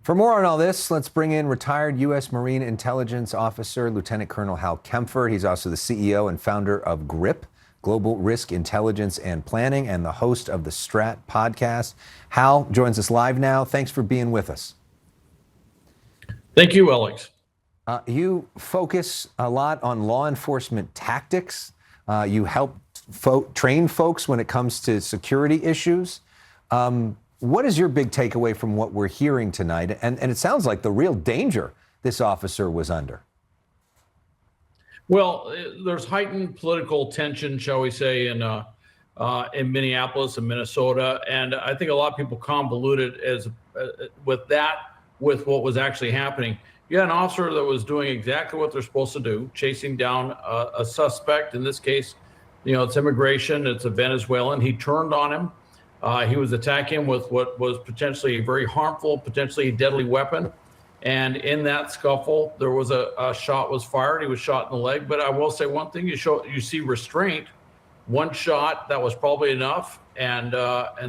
For more on all this, let's bring in retired U.S. Marine Intelligence Officer Lieutenant Colonel Hal Kempfer. He's also the CEO and founder of GRIP, Global Risk Intelligence and Planning, and the host of the Strat podcast. Hal joins us live now. Thanks for being with us. Thank you, Alex. You focus a lot on law enforcement tactics. You help train folks when it comes to security issues. What is your big takeaway from what we're hearing tonight? And it sounds like the real danger this officer was under. Well, there's heightened political tension, shall we say, in Minneapolis and Minnesota, and I think a lot of people convoluted with what was actually happening. You had an officer that was doing exactly what they're supposed to do, chasing down a suspect. In this case, it's immigration. It's a Venezuelan. He turned on him. He was attacking him with what was potentially a very harmful, potentially deadly weapon. And in that scuffle, there was a shot was fired. He was shot in the leg. But I will say one thing: you see restraint. One shot, that was probably enough, and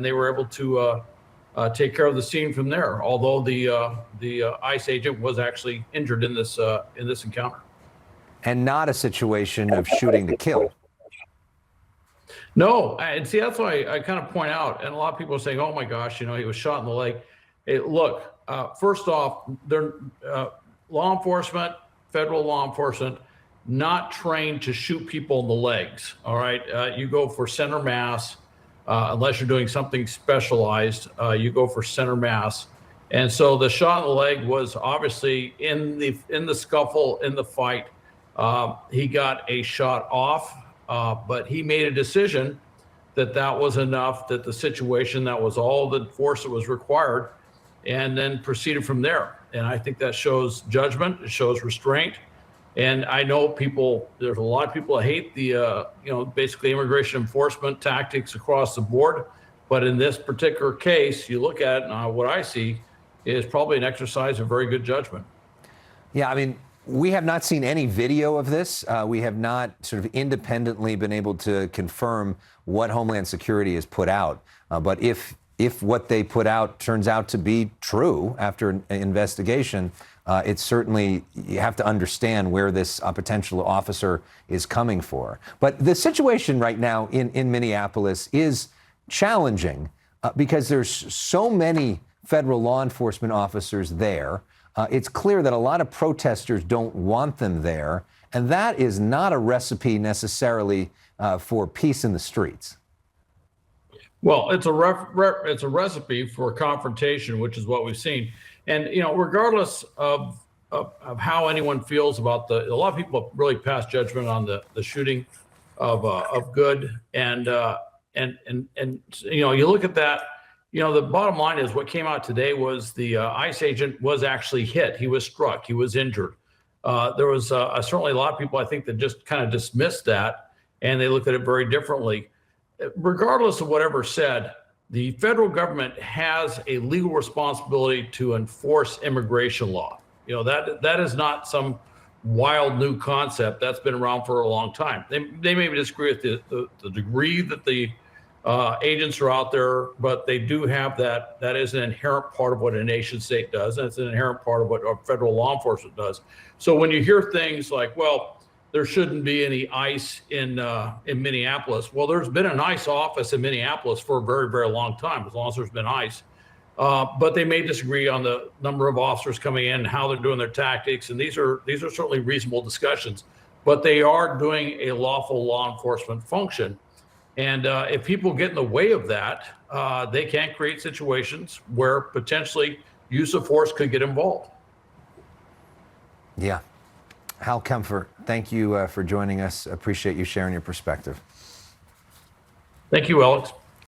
they were able to take care of the scene from there. Although the ICE agent was actually injured in this encounter. And not a situation of shooting to kill. No, and see, that's why I kind of point out, and a lot of people are saying, "Oh my gosh, he was shot in the leg." Hey, look, first off, they're law enforcement, federal law enforcement, not trained to shoot people in the legs. All right, you go for center mass, unless you're doing something specialized. You go for center mass, and so the shot in the leg was obviously in the scuffle, in the fight. He got a shot off. But he made a decision that was enough, that the situation, that was all the force that was required, and then proceeded from there. And I think that shows judgment, it shows restraint. And I know there's a lot of people that hate the, basically immigration enforcement tactics across the board. But in this particular case, you look at it, and what I see is probably an exercise of very good judgment. Yeah, I mean, we have not seen any video of this. We have not sort of independently been able to confirm what Homeland Security has put out. But if what they put out turns out to be true after an investigation, it's certainly, you have to understand where this potential officer is coming for. But the situation right now in Minneapolis is challenging because there's so many federal law enforcement officers there. It's clear that a lot of protesters don't want them there, and that is not a recipe necessarily for peace in the streets. Well, it's a recipe for confrontation, which is what we've seen. And regardless of how anyone feels about a lot of people have really passed judgment on the shooting of Good, and you look at that. The bottom line is what came out today was the ICE agent was actually hit. He was struck. He was injured. There was certainly a lot of people, I think, that just kind of dismissed that, and they looked at it very differently. Regardless of whatever said, the federal government has a legal responsibility to enforce immigration law. That is not some wild new concept. That's been around for a long time. They maybe disagree with the degree that the agents are out there, but they do have that. That is an inherent part of what a nation state does, and it's an inherent part of what our federal law enforcement does. So when you hear things like, well, there shouldn't be any ICE in Minneapolis. Well, there's been an ICE office in Minneapolis for a very, very long time, as long as there's been ICE. But they may disagree on the number of officers coming in and how they're doing their tactics, and these are certainly reasonable discussions. But they are doing a lawful law enforcement function. And if people get in the way of that, they can create situations where potentially use of force could get involved. Yeah. Hal Kempfer, thank you for joining us. Appreciate you sharing your perspective. Thank you, Alex.